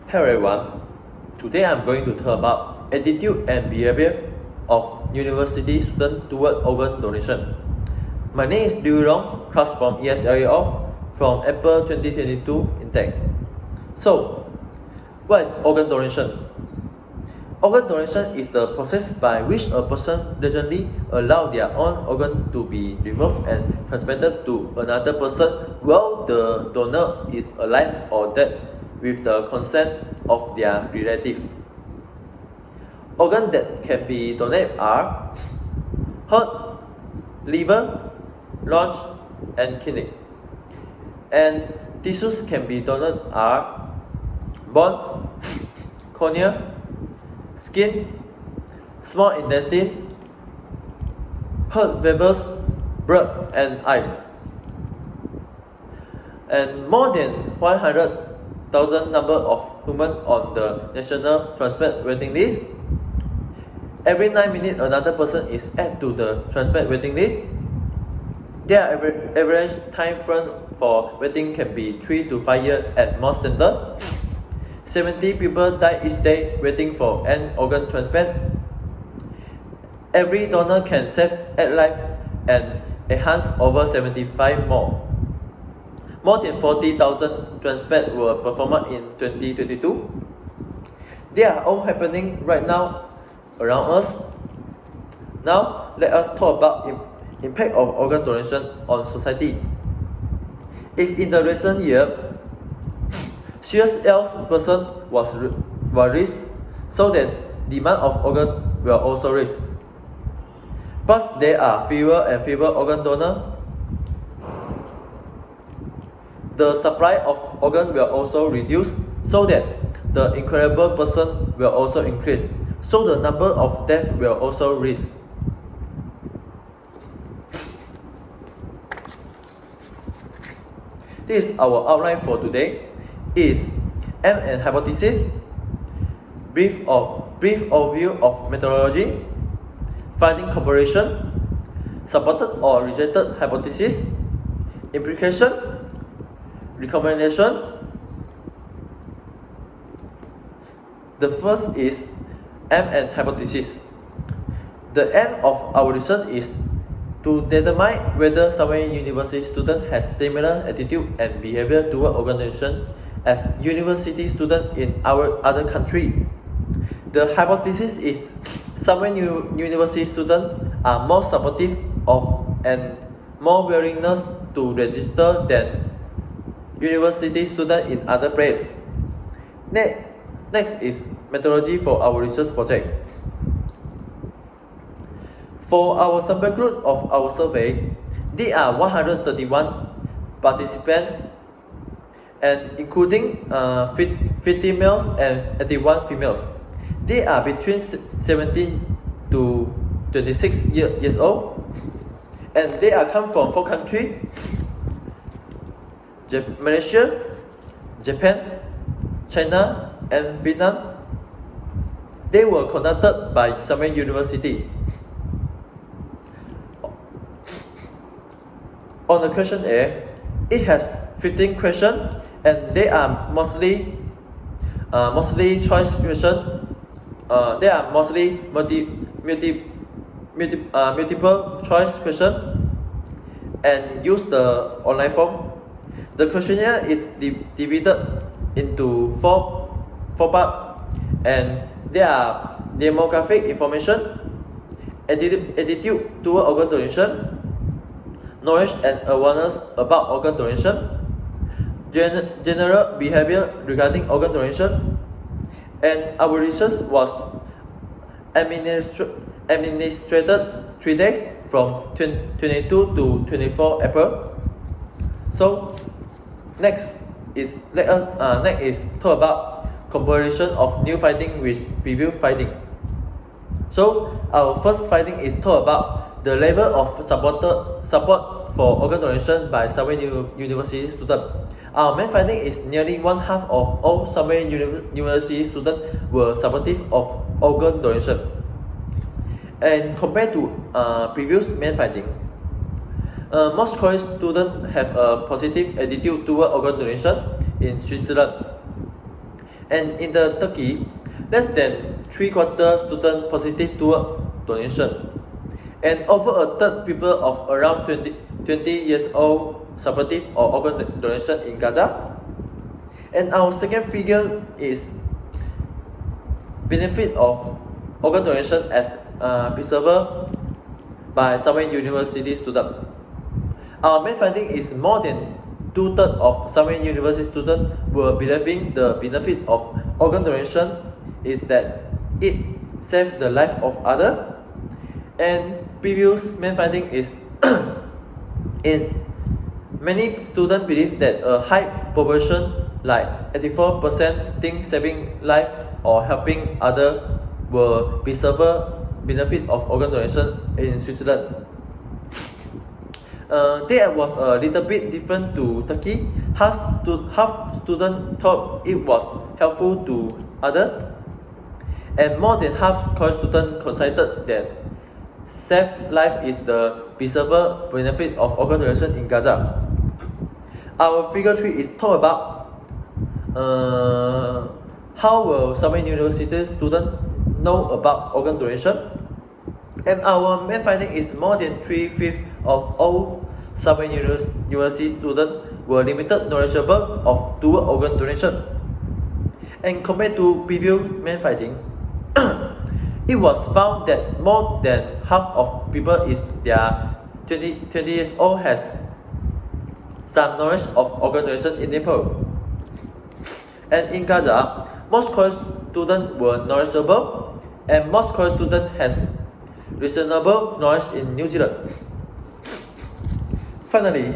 Hello everyone, today I'm going to talk about attitude and behavior of university students toward organ donation. My name is Liu Long, class from ESLEO from April 2022 intake. So, what is organ donation? Organ donation is the process by which a person legally allows their own organ to be removed and transplanted to another person while the donor is alive or dead with the consent of their relative. Organs that can be donated are heart, liver, lungs, and kidney. And tissues can be donated are bone, cornea, skin, small intestine, heart valves, blood, and eyes. And more than 100,000 number of humans on the national transplant waiting list. Every 9 minutes, another person is added to the transplant waiting list. Their average time frame for waiting can be 3 to 5 years at most centers. 70 people die each day waiting for an organ transplant. Every donor can save 8 lives and enhance over 75 more. More than 40,000 transplants were performed in 2022. They are all happening right now around us. Now, let us talk about impact of organ donation on society. If in the recent year, serious ill person was raised, so that demand of organ will also raise. But there are fewer and fewer organ donors. The supply of organ will also reduce, so that the incurable person will also increase. So the number of deaths will also rise. This is our outline for today. Is aim and hypothesis, brief overview of methodology, finding comparison, supported or rejected hypothesis, implication, recommendation. The first is aim and hypothesis. The aim of our research is to determine whether some university student has similar attitude and behavior toward organ donation as university students in our other country. The hypothesis is some university students are more supportive of and more willingness to register than university students in other places. Next is methodology for our research project. For our sample group of our survey, there are 131 participants, and including 50 males and 81 females. They are between 17 to 26 years old, and they are come from 4 countries: Malaysia, Japan, China, and Vietnam. They were conducted by Summer University. On the question A, it has 15 questions, and they are mostly choice questions. They are mostly multiple choice questions, and use the online form. The questionnaire is divided into four parts, and there are demographic information, attitude toward organ donation, knowledge and awareness about organ donation, general behavior regarding organ donation, and our research was administered 3 days from 22 to 24 April. So next is talk about comparison of new finding with previous finding. So our first finding is talk about the level of support for organ donation by Southern University students. Our main finding is nearly 1/2 of all Southern University students were supportive of organ donation. And compared to previous main finding, most college students have a positive attitude toward organ donation in Switzerland. And in the Turkey, less than 3/4 student positive toward donation, and over a third people of around 20 years old supportive of organ donation in Gaza. And our second figure is benefit of organ donation as preserved by Sovereign University students. Our main finding is more than 2/3 of Sovereign University students were believing the benefit of organ donation is that it saves the life of others. And previous main finding is many students believe that a high proportion, like 84%, think saving life or helping others will preserve benefit of organ donation in Switzerland. That was a little bit different to Turkey. Half students thought it was helpful to others, and more than half college students considered that save life is the preserved benefit of organ donation in Gaza. Our figure 3 is talk about how will Sovereign University students know about organ donation. And our main finding is more than 3/5 of all Sovereign University students were limited knowledgeable of toward organ donation. And compared to previous main finding, it was found that more than half of people is their 20 years old has some knowledge of organ donation in Nepal. And in Gaza, most college students were knowledgeable, and most college students has reasonable knowledge in New Zealand. Finally,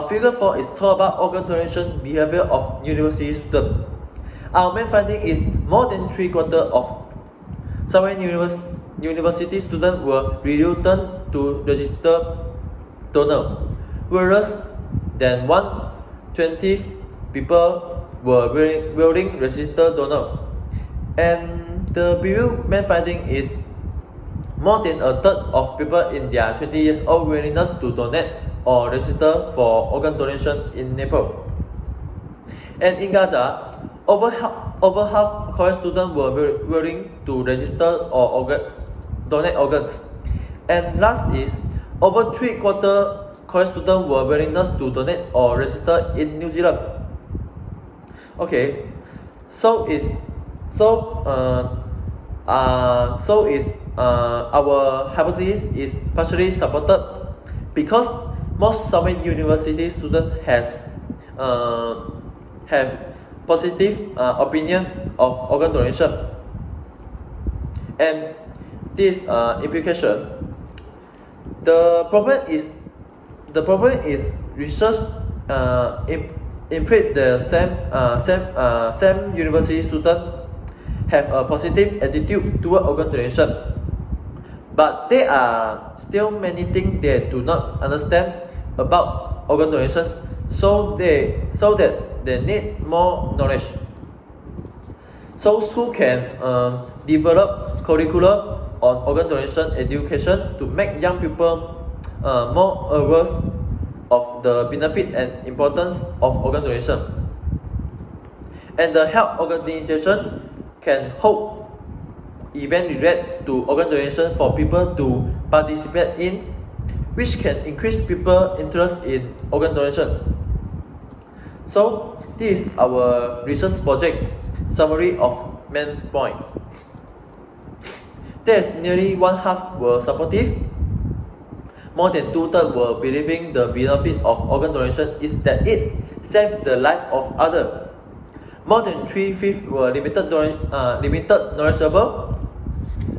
figure 4 is talk about organ donation behavior of university students. Our main finding is more than 3/4 of Sovereign University students were reluctant to register donor, whereas than 1/20 people were willing register donor. And the main finding is more than a third of people in their 20 years old willingness to donate or register for organ donation in Nepal. And in Gaza, over half college students were willing to register or donate organs. And last is over 3/4 college students were willingness to donate or register in New Zealand. Okay, our hypothesis is partially supported because most Sovereign University students have positive opinion of organ donation. And this implication, the problem is research imprint the same university students have a positive attitude toward organ donation, but there are still many things they do not understand about organ donation, so that they need more knowledge. So school can develop curriculum on organ donation education to make young people more aware of the benefit and importance of organ donation. And the health organization can hold event related to organ donation for people to participate in, which can increase people's interest in organ donation. So this is our research project summary of main point. There's nearly one half were supportive. More than 2/3 were believing the benefit of organ donation is that it saves the life of others. More than 3/5 were limited knowledgeable,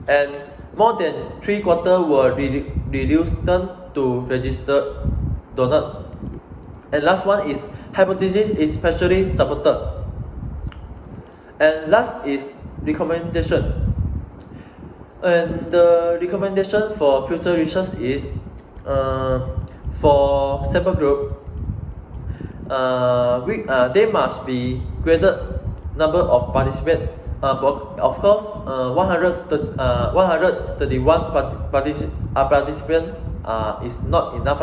and more than 3/4 were reluctant to register donor. And last one is hypothesis is specially supported. And last is recommendation. And the recommendation for future research is for sample group, there must be greater number of participants. Of course, 131 participants is not enough.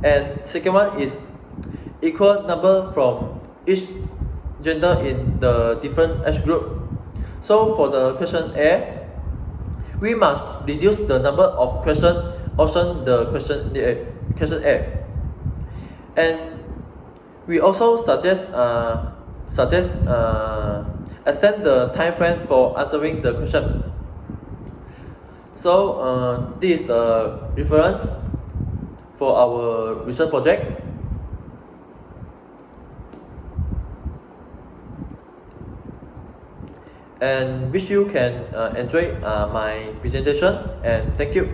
And second one is equal number from each gender in the different age group. So for the question A, we must reduce the number of questions option the question A, and we also suggest extend the time frame for answering the question. So this is the reference for our research project. And wish you can enjoy my presentation, and thank you.